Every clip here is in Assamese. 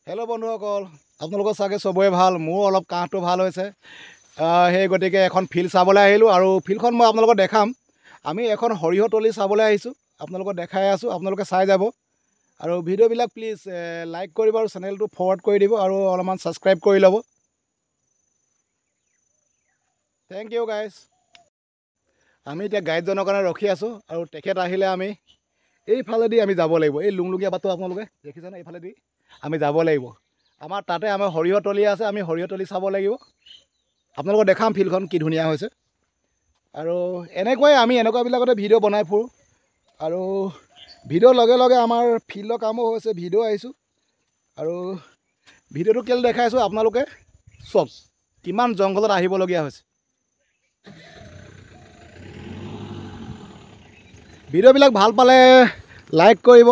হেল্ল' বন্ধুসকল, আপোনালোকৰ চাগে চবৰে ভাল। মোৰ অলপ কাহটো ভাল হৈছে, সেই গতিকে এখন ফিল্ড চাবলৈ আহিলোঁ আৰু ফিল্ডখন মই আপোনালোকক দেখাম। আমি এখন সৰিয়হতলী চাবলৈ আহিছোঁ, আপোনালোকক দেখাই আছোঁ, আপোনালোকে চাই যাব। আৰু ভিডিঅ'বিলাক প্লিজ লাইক কৰিব আৰু চেনেলটো ফৰৱাৰ্ড কৰি দিব আৰু অলপমান ছাবস্ক্ৰাইব কৰি ল'ব। Thank you guys. আমি এতিয়া গাইডজনৰ কাৰণে ৰখি আছোঁ আৰু তেখেত আহিলে আমি এইফালেদি আমি যাব লাগিব। এই লুংলুঙীয়া বাটটো আপোনালোকে দেখিছেনে? এইফালেদি আমি যাব লাগিব। আমাৰ তাতে আমাৰ সৰিয়হতলী আছে, আমি সৰিয়হতলী চাব লাগিব। আপোনালোকক দেখাম ফিল্ডখন কি ধুনীয়া হৈছে। আৰু এনেকুৱাই আমি এনেকুৱাবিলাকতে ভিডিঅ' বনাই ফুৰোঁ। আৰু ভিডিঅ'ৰ লগে লগে আমাৰ ফিল্ডৰ কামো হৈছে, ভিডিঅ' আহিছোঁ। আৰু ভিডিঅ'টো কেলৈ দেখাইছোঁ আপোনালোকে চব কিমান জংঘলত আহিবলগীয়া হৈছে। ভিডিঅ'বিলাক ভাল পালে লাইক কৰিব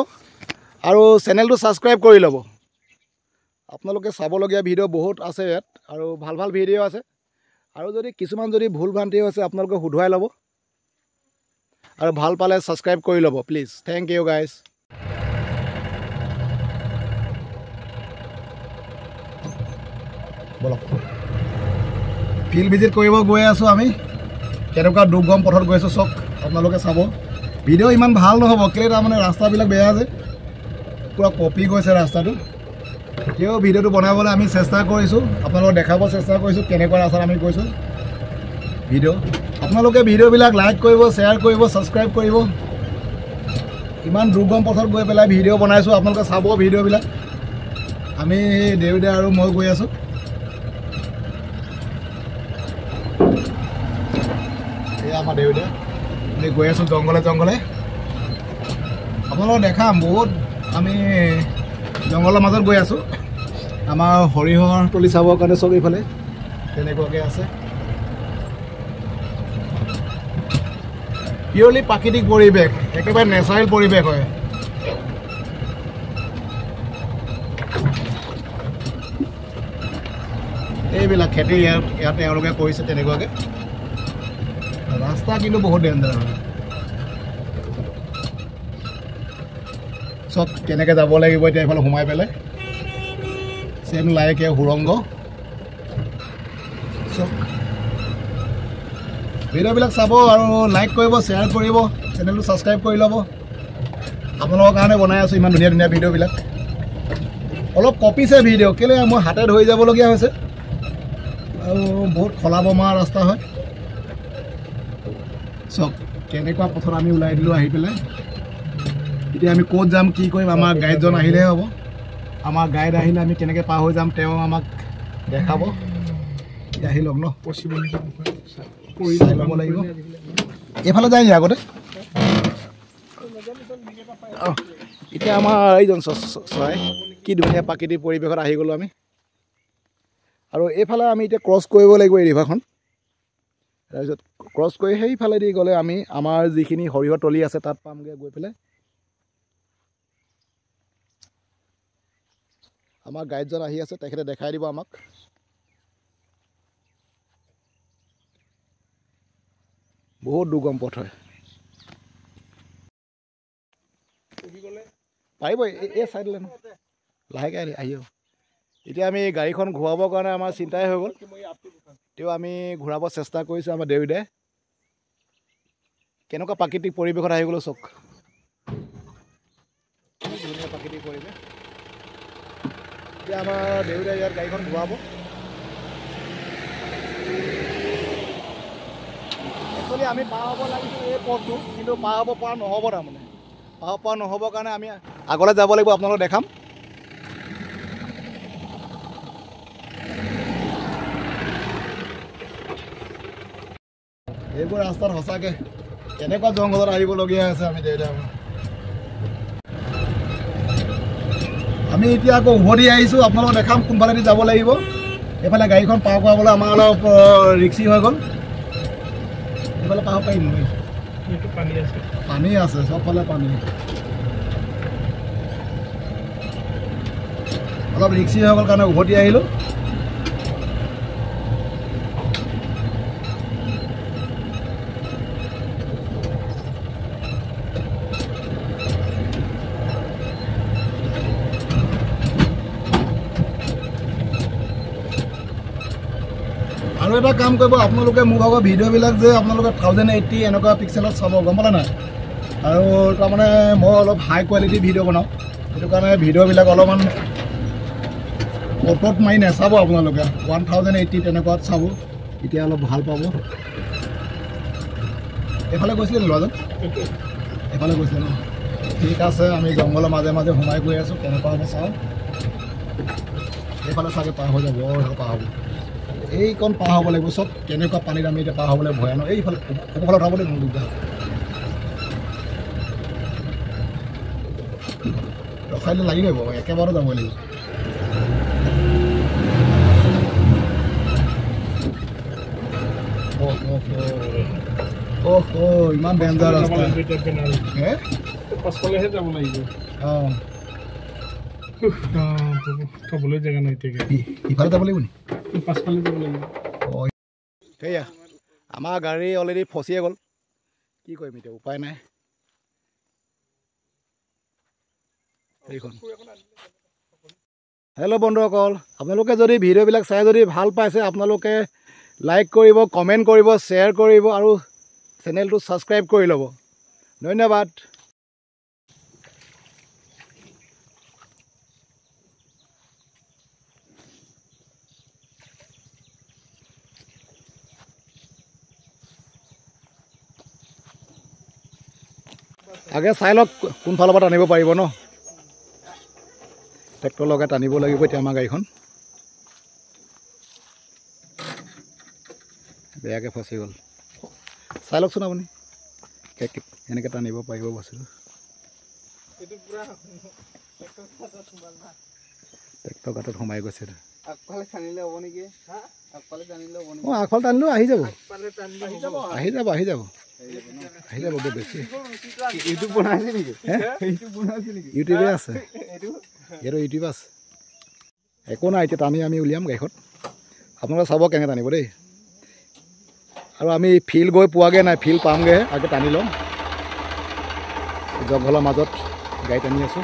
আৰু চেনেলটো ছাবস্ক্ৰাইব কৰি ল'ব। আপোনালোকে চাবলগীয়া ভিডিঅ' বহুত আছে ইয়াত আৰু ভাল ভাল ভিডিঅ' আছে। আৰু যদি কিছুমান ভুল ভ্ৰান্তি হৈছে আপোনালোকে শুধৰাই ল'ব আৰু ভাল পালে ছাবস্ক্ৰাইব কৰি ল'ব প্লিজ। Thank you guys. বলক ফিল্ড ভিজিট কৰিব গৈ আছোঁ আমি। কেনেকুৱা দুৰ্গম পথত গৈ আছোঁ চাওক, আপোনালোকে চাব। ভিডিঅ' ইমান ভাল নহ'ব, কেলৈ তাৰমানে ৰাস্তাবিলাক বেয়া যে, পূৰা কপি গৈছে ৰাস্তাটো। তেও ভিডিঅ'টো বনাবলৈ আমি চেষ্টা কৰিছোঁ, আপোনালোকক দেখাব চেষ্টা কৰিছোঁ কেনেকুৱা ৰাস্তাত আমি গৈছোঁ। আপোনালোকে ভিডিঅ'বিলাক লাইক কৰিব, শ্বেয়াৰ কৰিব, ছাবস্ক্ৰাইব কৰিব। ইমান দুৰ্গম পথত গৈ পেলাই ভিডিঅ' বনাইছোঁ, আপোনালোকে চাব ভিডিঅ'বিলাক। আমি দেউদে আৰু মই গৈ আছোঁ। এয়া আমাৰ দেউদে, আমি গৈ আছোঁ জংঘলে জংঘলে। আপোনালোকক দেখাম বহুত, আমি জংঘলৰ মাজত গৈ আছোঁ। আমাৰ সৰিয়হৰ তলী চাবৰ কাৰণে চব এইফালে তেনেকুৱাকৈ আছে। পিয়ৰলি প্ৰাকৃতিক পৰিৱেশ, একেবাৰে নেচাৰেল পৰিৱেশ হয়। এইবিলাক খেতি ইয়াত তেওঁলোকে কৰিছে তেনেকুৱাকৈ। ৰাস্তা কিন্তু বহুত ডেঞ্জাৰ হয়। চব কেনেকৈ যাব লাগিব এতিয়া এইফালে সোমাই পেলাই। চেম লাইকে সুৰংগ চব। ভিডিঅ'বিলাক চাব আৰু লাইক কৰিব, শ্বেয়াৰ কৰিব, চেনেলটো ছাবস্ক্ৰাইব কৰি ল'ব। আপোনালোকৰ কাৰণে বনাই আছোঁ ইমান ধুনীয়া ধুনীয়া ভিডিঅ'বিলাক। অলপ কপিছে ভিডিঅ', কেলৈ মই হাতে ধৰি যাবলগীয়া হৈছে আৰু বহুত খলা বমা ৰাস্তা হয়। চব কেনেকুৱা পথত আমি ওলাই দিলোঁ আহি পেলাই। এতিয়া আমি ক'ত যাম, কি কৰিম, আমাৰ গাইডজন আহিলেহে হ'ব। আমাৰ গাইড আহিলে আমি কেনেকৈ পাৰ হৈ যাম তেওঁ আমাক দেখাব। আহি লওক ন, চাই ল'ব লাগিব। এইফালে যায় নি আগতে? এতিয়া আমাৰ এইজন চৰাই, কি ধুনীয়া প্ৰাকৃতিক পৰিৱেশত আহি গ'লোঁ আমি। আৰু এইফালে আমি এতিয়া ক্ৰছ কৰিব লাগিব এই ৰিভাৰখন। তাৰপিছত ক্ৰছ কৰি সেইফালেদি গ'লে আমি আমাৰ যিখিনি সৰিয়হতলী আছে তাত পামগৈ গৈ পেলাই। আমাৰ গাইডজন আহি আছে, তেখেতে দেখাই দিব আমাক। বহুত দুৰ্গম পথ হয়। পাৰিব এই চাইডলৈ ন, লাহেকৈ আহিব। এতিয়া আমি গাড়ীখন ঘূৰাবৰ কাৰণে আমাৰ চিন্তাই হৈ গ'ল। তেও আমি ঘূৰাব চেষ্টা কৰিছোঁ আমাৰ দেউদে। কেনেকুৱা প্ৰাকৃতিক পৰিৱেশত আহি গ'লোঁ চাওক, ধুনীয়া প্ৰাকৃতিক পৰিৱেশ। এতিয়া আমাৰ দেউদে ইয়াত গাড়ীখন ঘূৰাব। একচুৱেলি আমি পাৰ হ'ব লাগিছিল এই পথটো, কিন্তু পাৰ হ'ব পৰা নহ'ব। তাৰমানে পাৰ হ'ব পৰা নহ'বৰ কাৰণে আমি আগলৈ যাব লাগিব, আপোনালোকক দেখাম। এইবোৰ ৰাস্তাত সঁচাকৈ কেনেকুৱা জংঘলত আহিবলগীয়া হৈছে আমি দেউতা। আমি এতিয়া আকৌ উভতি আহিছোঁ, আপোনালোকক দেখাম কোনফালেদি যাব লাগিব। এইফালে গাড়ীখন পাৰ কৰাবলৈ আমাৰ অলপ ৰিক্সি হৈ গ'ল। এইফালে পাৰ পাৰিম নেকি? পানী আছে, চবফালে পানী। অলপ ৰিক্সি হৈ গ'ল কাৰণে উভতি আহিলোঁ। আৰু এটা কাম কৰিব আপোনালোকে মোৰ ভাগৰ ভিডিঅ'বিলাক যে আপোনালোকে 1080 এনেকুৱা পিক্সেলত চাব গম পালে নাই আৰু তাৰমানে মই অলপ হাই কোৱালিটি ভিডিঅ' বনাওঁ সেইটো কাৰণে ভিডিঅ'বিলাক অলপমান অটত মাৰি নাচাব আপোনালোকে 1080 তেনেকুৱাত চাব এতিয়া অলপ ভাল পাব এইফালে গৈছিলে ল'ৰাজন এইফালে গৈছিলে ন ঠিক আছে আমি জংঘলৰ মাজে মাজে সোমাই গৈ আছোঁ কেনেকুৱা হ'ব চাওঁ এইফালে চাগে পাৰ হৈ যাব পাৰ হ'ব এইকণ পাৰ হ'ব লাগিব চব কেনেকুৱা পানীত আমি এতিয়া পাৰ হ'বলৈ ভয় ন এইফালে ওপৰফালে উঠাবলৈ মোৰ দিগদাৰ ৰখাই দিলে লাগি যাব একেবাৰে যাব লাগিব ইমান ডেঞ্জাৰ ৰাস্তা পাছফালেহে যাব লাগিব অঁ খাবলৈ জেগা নাই এতিয়া ইফালে যাব লাগিব নি পাছফালে যাব লাগিব অঁ সেয়া আমাৰ গাড়ী অলৰেডি ফচিয়ে গ'ল কি কৰিম এতিয়া উপায় নাই সেইখন হেল্ল' বন্ধুসকল আপোনালোকে যদি ভিডিঅ'বিলাক চাই যদি ভাল পাইছে আপোনালোকে লাইক কৰিব কমেণ্ট কৰিব শ্বেয়াৰ কৰিব আৰু চেনেলটো ছাবস্ক্ৰাইব কৰি ল'ব ধন্যবাদ আগে চাই লওক কোনফালৰ পৰা টানিব পাৰিব ন ট্ৰেক্টৰ লগাই টানিব লাগিব এতিয়া আমাৰ গাড়ীখন বেয়াকৈ ফচি গ'ল চাই লওকচোন আপুনি এনেকৈ টানিব পাৰিব বস্তুটো ট্ৰেক্টৰ গাঁতত সোমাই গৈছে আগফালে টানিলে হ'ব নেকি আগফালে টানিলে হ'ব নেকি অঁ আগফালে টানিলেও আহি যাব আহি যাব আহি যাব আহি যাব বেছি ইউটিউব বনাইছে নেকি ইউটিউব বনাইছে নেকি ইউটিউবে আছে ইয়াতো ইউটিউব আছে একো নাই এতিয়া টানি আমি উলিয়াম গাড়ীখন আপোনালোকে চাব কেনেকৈ টানিব দেই আৰু আমি ফিল্ড গৈ পোৱাগৈ নাই ফিল্ড পামগৈ আগে টানি ল'ম জংঘলৰ মাজত গাড়ী টানি আছোঁ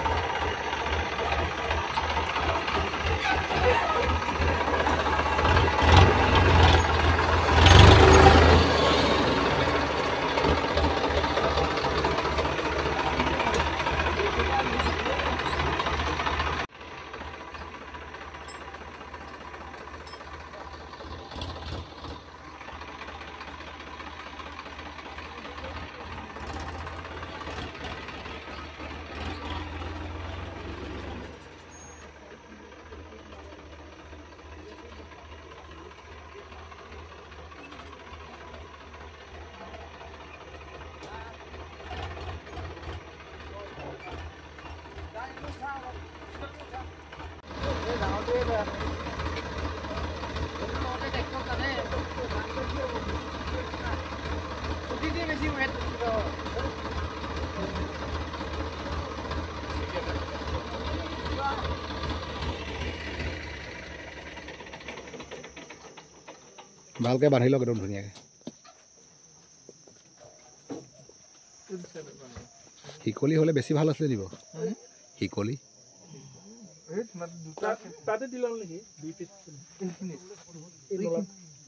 ভালকৈ বান্ধি লওক একদম ধুনীয়াকৈ শিকলি হ'লে বেছি ভাল আছিলে দিব শিকলি তাতে দি ল'ম নেকি 2 পিচ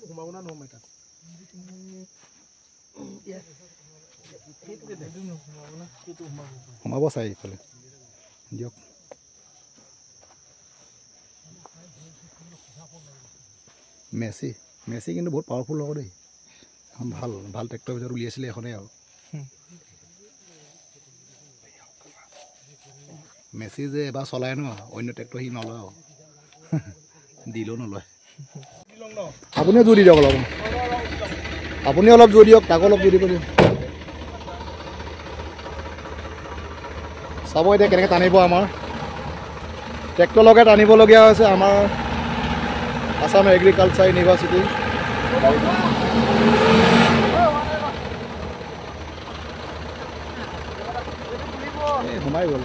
সোমাব না নোমাই তাত সোমাব চাই এইফালে দিয়ক মেচি মেচি কিন্তু বহুত পাৱাৰফুল হ'ব দেই এখন ভাল ভাল ট্ৰেক্টৰৰ ভিতৰত উলিয়াইছিলে এখনেই আৰু মেচি যে এবাৰ চলাই ন অন্য ট্ৰেক্টৰ সি নলয় আৰু দিলেও নলয় আপুনিও জোৰ দি দিয়ক অলপ আপুনি অলপ জোৰ দিয়ক তাকো অলপ জোৰ দিব দিয়ক চাব এতিয়া কেনেকৈ টানিব আমাৰ ট্ৰেক্টৰ লগাই টানিবলগীয়া হৈছে আমাৰ আসাম এগ্ৰিকালচাৰ ইউনিভাৰ্চিটি সোমাই গ'ল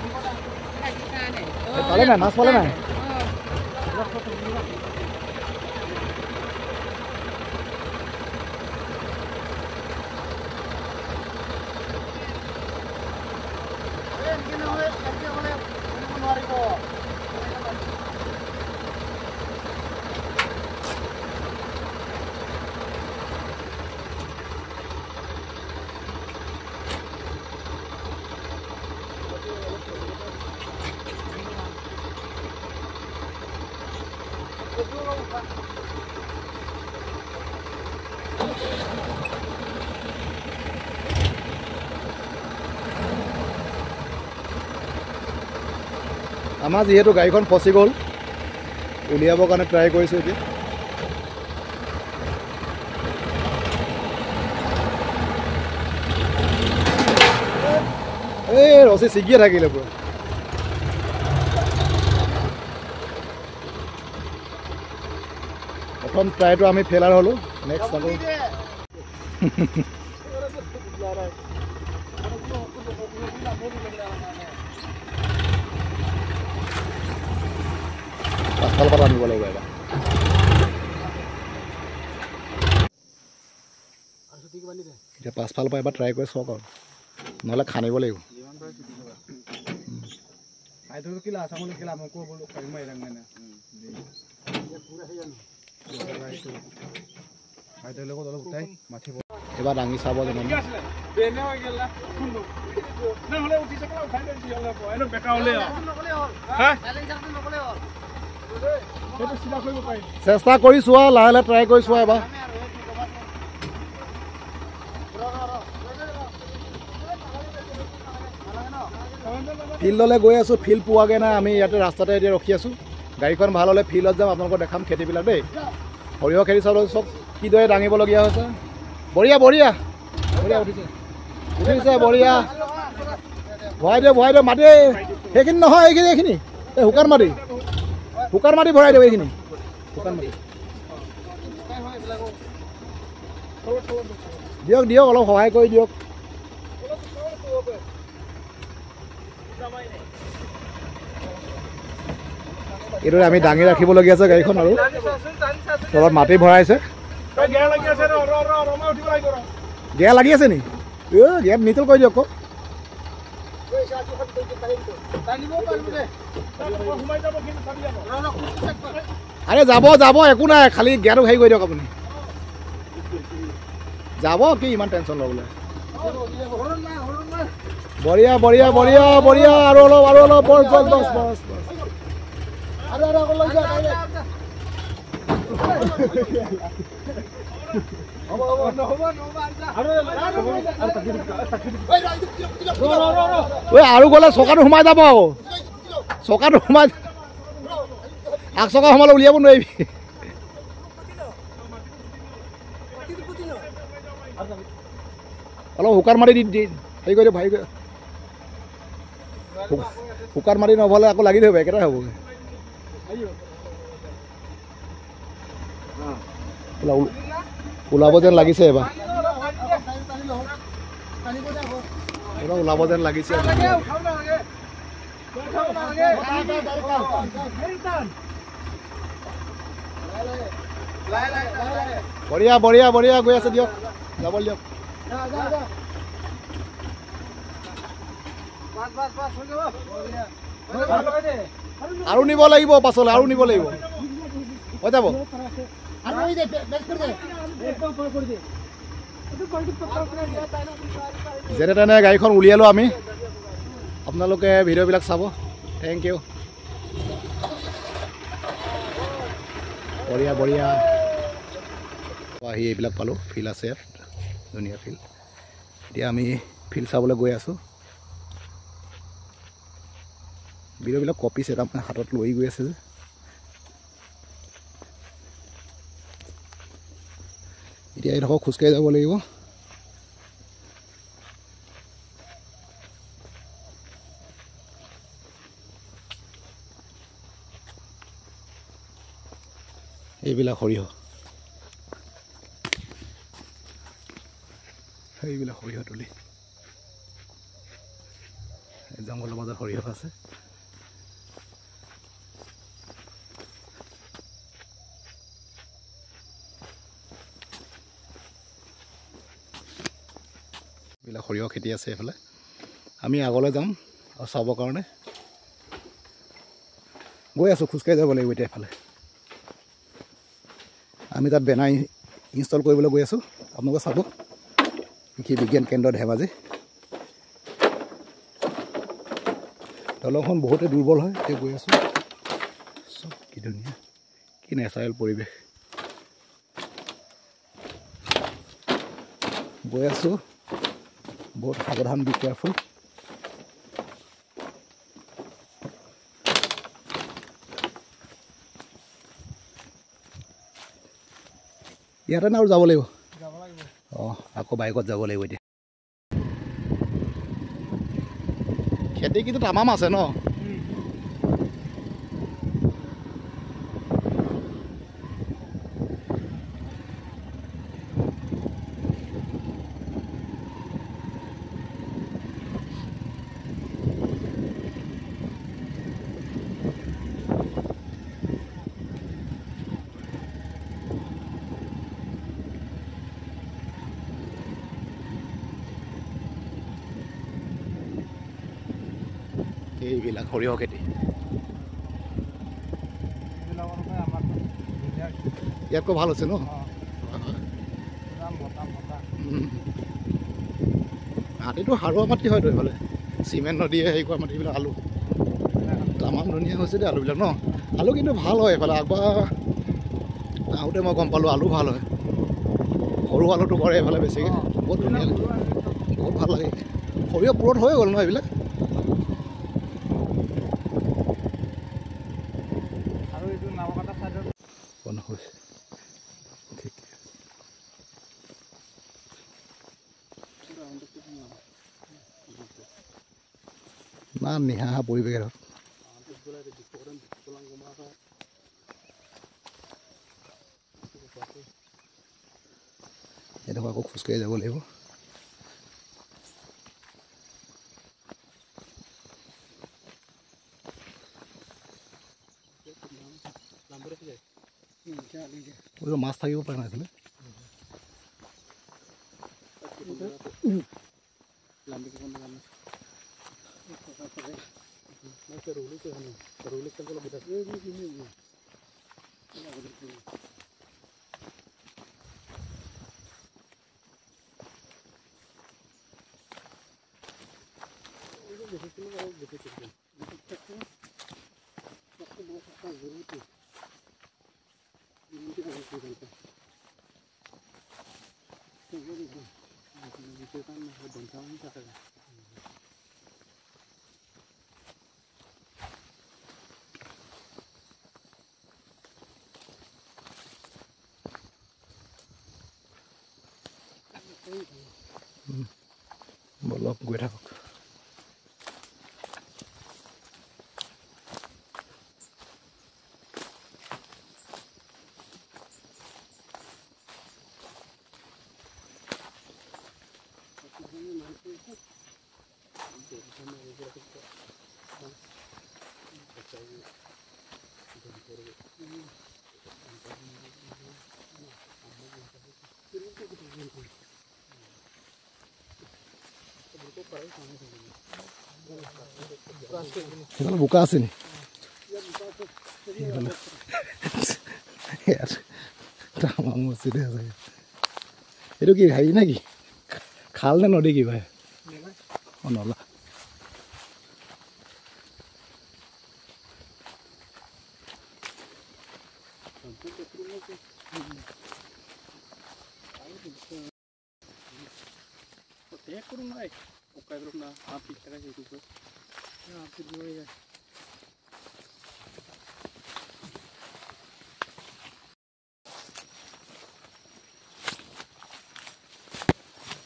পালে নাই মাছ পালে নাই আমাৰ যিহেতু গাড়ীখন ফচি গ'ল উলিয়াবৰ কাৰণে ট্ৰাই কৰিছোঁ এতিয়া এই ৰছী ছিগিয়ে থাকিলে পুৰা প্ৰথম ট্ৰাইটো আমি ফেইলাৰ হ'লোঁ নেক্সট আকৌ পাছফালৰ পৰা আনিব লাগিব এবাৰ এতিয়া পাছফালৰ পৰা এবাৰ ট্ৰাই কৰি চাওক আৰু নহ'লে খানিব লাগিব এবাৰ দাঙি চাব জানো চেষ্টা কৰি চোৱা লাহে লাহে ট্ৰাই কৰি চোৱা এবাৰ ফিল্ডলৈ গৈ আছোঁ ফিল্ড পোৱাগৈ নাই আমি ইয়াতে ৰাস্তাতে এতিয়া ৰখি আছোঁ গাড়ীখন ভাল হ'লে ফিল্ডত যাম আপোনালোকক দেখাম খেতিবিলাক দেই সৰিয়হ খেতি চাবলৈ চব কিদৰে দাঙিবলগীয়া হৈছে বঢ়িয়া বঢ়িয়া বঢ়িয়া উঠিছে উঠিছে বঢ়িয়া ভৰাই দিয়ক মাটি সেইখিনি নহয় এইখিনি এই শুকান মাটি ভৰাই দিয়ক এইখিনি শুকান মাটি দিয়ক অলপ সহায় কৰি দিয়ক এইদৰে আমি দাঙি ৰাখিবলগীয়া আছে গাড়ীখন আৰু তলত মাটি ভৰাইছে গেয়া লাগি আছে নি গেয়াত নিতল কৰি দিয়ক আকৌ আৰে যাব একো নাই খালি গেয়াটো হেৰি কৰি দিয়ক আপুনি যাব কি ইমান টেনশ্যন ল'বলৈ বঢ়িয়া আৰু অলপ বছ আৰু গ'লে চকাটো সোমাই যাব আকৌ চকাটো সোমাই আগ চকা সোমালে উলিয়াব নোৱাৰিবি অলপ শুকান মাটি দি হেৰি কৰি দিয়ক শুকান মাটি নহ'লে আকৌ লাগি ধৰিব একেটাই হ'বগৈ ওলাব যেন লাগিছে এবাৰ ওলাব যেন লাগিছে বঢ়িয়া গৈ আছে দিয়ক যাব দিয়ক আৰু নিব লাগিব পাছলৈ আৰু নিব লাগিব হৈ যাব যেনে তেনে গাড়ীখন উলিয়ালোঁ আমি আপোনালোকে ভিডিঅ'বিলাক চাব থেংক ইউ বঢ়িয়া আহি এইবিলাক পালোঁ ফিল্ড আছে ইয়াত ধুনীয়া ফিল্ড এতিয়া আমি ফিল্ড চাবলৈ গৈ আছোঁ ভিডিঅ'বিলাক কপিছে তাৰমানে হাতত লৈ গৈ আছে যে এতিয়া এইডোখৰ খোজকাঢ়ি যাব লাগিব এইবিলাক সৰিয়হ তুলি জংঘলৰ মাজত সৰিয়হ আছে এইবিলাক সৰিয়হ খেতি আছে এইফালে আমি আগলৈ যাম আৰু চাবৰ কাৰণে গৈ আছোঁ খোজকাঢ়ি যাব লাগিব এতিয়া এফালে আমি তাত বেনাৰ ইনষ্টল কৰিবলৈ গৈ আছোঁ আপোনালোকে চাব কৃষি বিজ্ঞান কেন্দ্ৰ ধেমাজি দলংখন বহুতে দুৰ্বল হয় এতিয়া গৈ আছোঁ চব কি ধুনীয়া কি নেচাৰেল পৰিৱেশ গৈ আছোঁ বহুত সাৱধান বি কেয়াৰফুল ইয়াতে না আৰু যাব লাগিব অঁ আকৌ বাইকত যাব লাগিব এতিয়া খেতি কিন্তু তামাম আছে ন এইবিলাক সৰিয়হ খেতি ইয়াতকৈ ভাল হৈছে ন মাটিটো সাৰুৱা মাটি হয়তো এইফালে চিমেণ্ট নদীয়ে হেৰি কৰা মাটিবিলাক আলু তামাম ধুনীয়া হৈছে দেই আলুবিলাক ন আলু কিন্তু ভাল হয় এইফালে আগবাৰ আহোঁতে মই গম পালোঁ আলু ভাল হয় সৰু আলুটো কৰে এইফালে বেছিকৈ বহুত ধুনীয়া বহুত ভাল লাগে সৰিয়হ পুৰত হৈ গ'ল ন এইবিলাক ইমান নিহাহা পৰিৱেশ এডোখৰ আকৌ খোজকাঢ়ি যাব লাগিব মাছ থাকিব পাৰে নাই এইফালে বলক গৈ থাকক সেইফালে বোকা আছে নি এইটো কি হেৰি নে কি খাল নে নদী কি ভাই অঁ নলা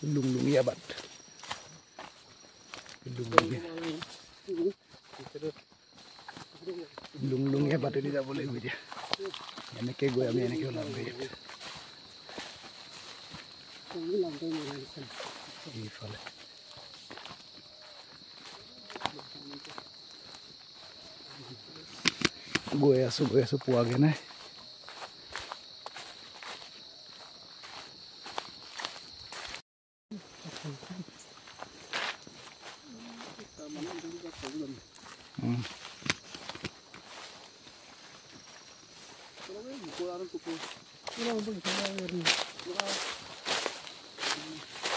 Lunglungnya bat. Lunglungnya bat ini tidak boleh dia. Ini kayak gue ambil ini kayak ulang dia. Ifal. Gue asu puage nih.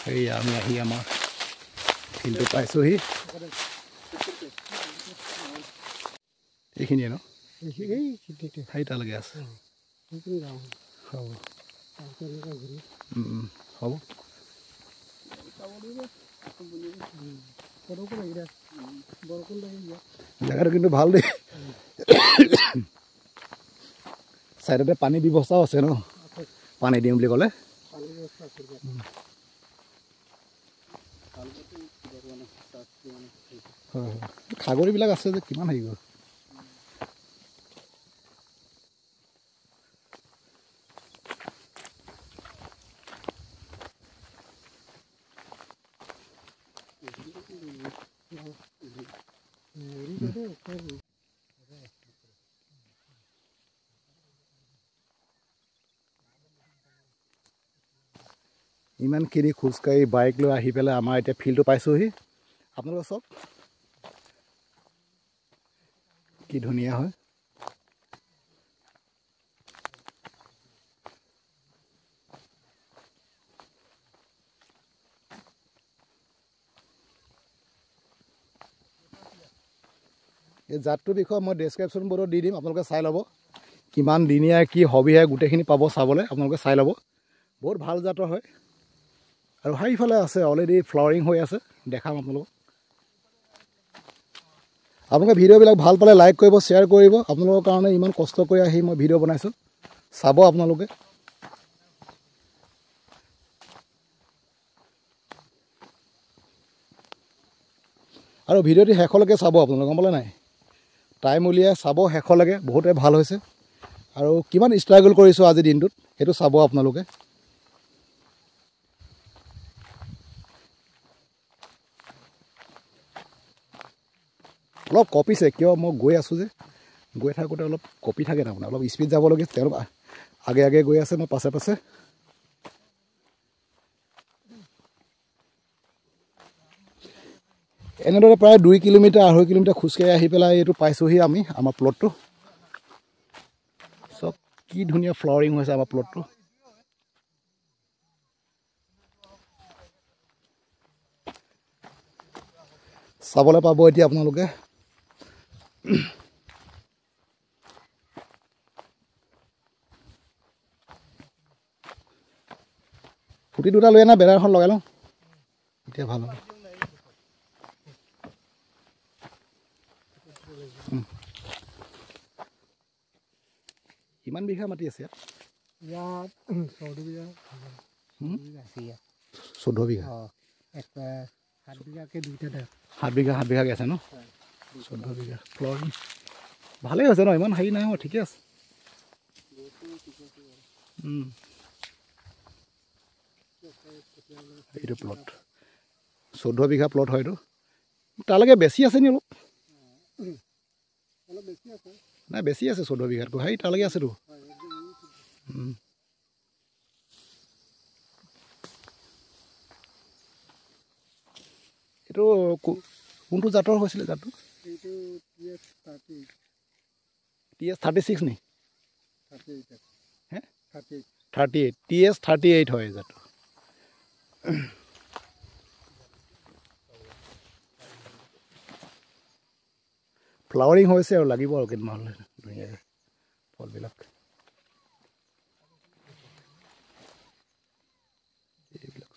Hey, আমি আহি আমাৰ ফিল্ডটো পাইছোহি এইখিনিয়ে ন সেইটালৈকে আছে হ'ব হ'ব জেগাটো কিন্তু ভাল দেই চাইডতে পানী ব্যৱস্থাও আছে ন পানী দিম বুলি ক'লে হয় খাগৰিবিলাক আছে যে কিমান হেৰি গ'ল ইমানখিনি খোজকাঢ়ি বাইক লৈ আহি পেলাই আমাৰ এতিয়া ফিল্ডটো পাইছোঁহি আপোনালোকে চাওক কি ধুনীয়া হয় এই জাতটোৰ বিষয়ে মই ডেছক্ৰিপশ্যন বৰ্ডত দি দিম আপোনালোকে চাই ল'ব কিমান দিনীয়া কি হবিহে গোটেইখিনি পাব চাবলৈ আপোনালোকে চাই ল'ব বহুত ভাল জাতৰ হয় আৰু সেইফালে আছে অলৰেডি ফ্লাৱাৰিং হৈ আছে দেখাম আপোনালোকক আপোনালোকে ভিডিঅ'বিলাক ভাল পালে লাইক কৰিব শ্বেয়াৰ কৰিব আপোনালোকৰ কাৰণে ইমান কষ্ট কৰি আহি মই ভিডিঅ' বনাইছোঁ চাব আপোনালোকে আৰু ভিডিঅ'টি শেষলৈকে চাব আপোনালোকে গম পালে নাই টাইম উলিয়াই চাব শেষলৈকে বহুতে ভাল হৈছে আৰু কিমান ষ্ট্ৰাগল কৰিছোঁ আজিৰ দিনটোত সেইটো চাব আপোনালোকে অলপ কঁপিছে কিয় মই গৈ আছোঁ যে গৈ থাকোঁতে অলপ কঁপি থাকে তাৰমানে অলপ স্পীড যাবলগীয়া তেওঁলোক আগে আগে গৈ আছে মই পাছে পাছে এনেদৰে প্ৰায় 2 কিলোমিটাৰ 2.5 কিলোমিটাৰ খোজকাঢ়ি আহি পেলাই এইটো পাইছোঁহি আমি আমাৰ প্লটটো চব কি ধুনীয়া ফ্লাৱাৰিং হৈছে আমাৰ প্লটটো চাবলৈ পাব এতিয়া আপোনালোকে ফুটি দুটা লৈ আনা বেনাৰ এখন লগাই লওঁ এতিয়া ভাল হ'ব কিমান বিঘা মাটি আছে ইয়াত 14 বিঘা 14 বিঘা 7 বিঘাকে দুইটা 7 বিঘাকৈ আছে ন 14 বিঘা ফ্ল'ৰিং ভালেই হৈছে ন ইমান হেৰি নাই হোৱা ঠিকে আছে এইটো প্লট 14 বিঘা প্লট হয় এইটো তালৈকে বেছি আছে নি অলপ নাই বেছি আছে 14 বিঘাতকৈ হেৰি তালৈকে আছেতো এইটো কোনটো জাতৰ হৈছিলে জাতটো TS36 নি 38 TS38 হয় জাতটো ফ্লাৱাৰিং হৈছে আৰু লাগিব আৰু কেইদিনমান হ'লে ধুনীয়াকৈ ফলবিলাক এইবিলাক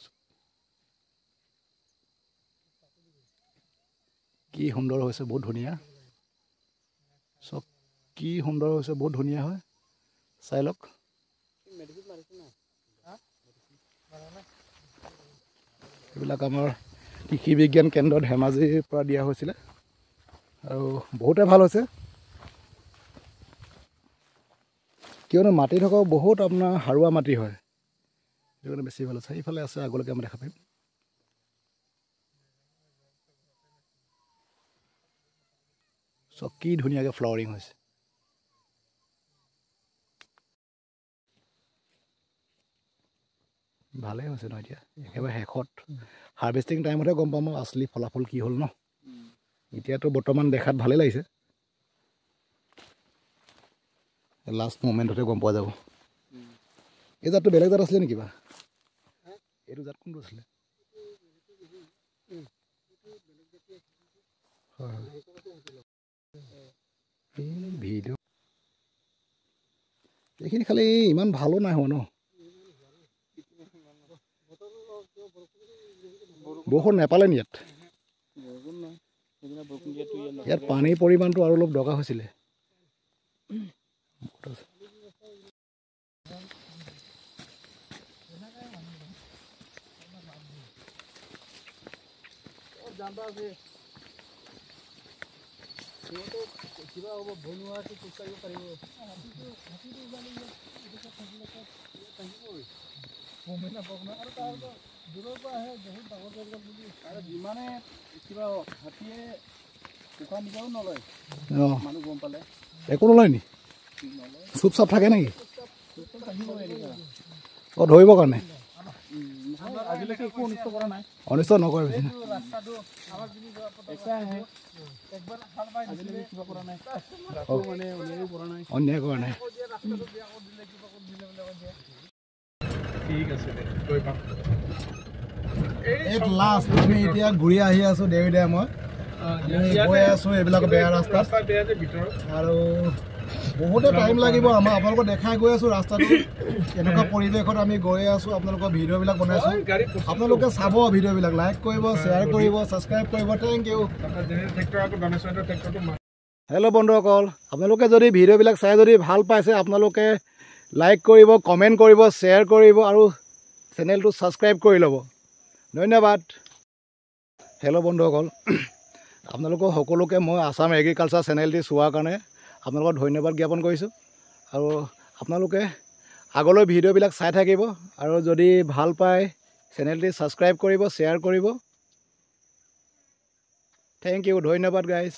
কি সুন্দৰ হৈছে বহুত ধুনীয়া চব কি সুন্দৰ হৈছে বহুত ধুনীয়া হয় চাই লওক এইবিলাক আমাৰ কৃষি বিজ্ঞান কেন্দ্ৰ ধেমাজিৰ পৰা দিয়া হৈছিলে আৰু বহুতে ভাল হৈছে কিয়নো মাটি থকা বহুত আপোনাৰ সাৰুৱা মাটি হয় সেইটো কাৰণে বেছি ভাল হৈছে সেইফালে আছে আগলৈকে আমি দেখা পাৰিম চব কি ধুনীয়াকৈ ফ্লাৱাৰিং হৈছে ভালেই হৈছে ন এতিয়া একেবাৰে শেষত হাৰ্ভেষ্টিং টাইমতহে গম পাম আচলি ফলাফল কি হ'ল ন এতিয়াতো বৰ্তমান দেখাত ভালেই লাগিছে লাষ্ট মুমেণ্টতে গম পোৱা যাব এই জাতটো বেলেগ জাত আছিলে নেকি কিবা এইটো জাত কোনটো আছিলে ভিডিঅ' এইখিনি খালি ইমান ভালো নাই হোৱা ন বৰষুণ নেপালে নি ইয়াত ইয়াত পানীৰ পৰিমাণটো আৰু অলপ দৰকাৰ হৈছিলে যিমানে কিবা হাতীয়ে উশাহ নিশাহো নলয় অঁ মানুহ গম পালে একো নলয় নি চুপ চাপ থাকে নেকি থাকিবই এনেকুৱা অঁ ধৰিবৰ কাৰণে আজিলৈকে একো অনিষ্ট কৰা নাই অনিষ্ট নকৰে বেছি ৰাস্তাটো আমাক যদি একবাৰ আহে একবাৰ ভাল পাই আজিলৈকে কিবা কৰা নাই মানে উলিয়াইও কৰা নাই অন্যায় কৰা নাই ঠিক আছে গৈ পাম এই লাষ্ট আমি এতিয়া ঘূৰি আহি আছোঁ দেৱী ডেমত গৈ আছোঁ এইবিলাক বেয়া ৰাস্তাত আৰু বহুতে টাইম লাগিব আমাৰ আপোনালোকক দেখাই গৈ আছোঁ ৰাস্তাটো এনেকুৱা পৰিৱেশত আমি গৈ আছোঁ আপোনালোকৰ ভিডিঅ'বিলাক বনাইছোঁ আপোনালোকে চাব ভিডিঅ'বিলাক লাইক কৰিব শ্বেয়াৰ কৰিব ছাবস্ক্ৰাইব কৰিব থেংক ইউ হেল্ল' বন্ধুসকল আপোনালোকে যদি ভিডিঅ'বিলাক চাই যদি ভাল পাইছে আপোনালোকে লাইক কৰিব কমেণ্ট কৰিব শ্বেয়াৰ কৰিব আৰু চেনেলটো ছাবস্ক্ৰাইব কৰি ল'ব ধন্যবাদ হেল্ল' বন্ধুসকল আপোনালোকক সকলোকে মই আসাম এগ্ৰিকালচাৰ চেনেলটি চোৱাৰ কাৰণে আপোনালোকক ধন্যবাদ জ্ঞাপন কৰিছোঁ আৰু আপোনালোকে আগলৈ ভিডিঅ'বিলাক চাই থাকিব আৰু যদি ভাল পায় চেনেলটি ছাবস্ক্ৰাইব কৰিব শ্বেয়াৰ কৰিব থেংক ইউ ধন্যবাদ গাইজ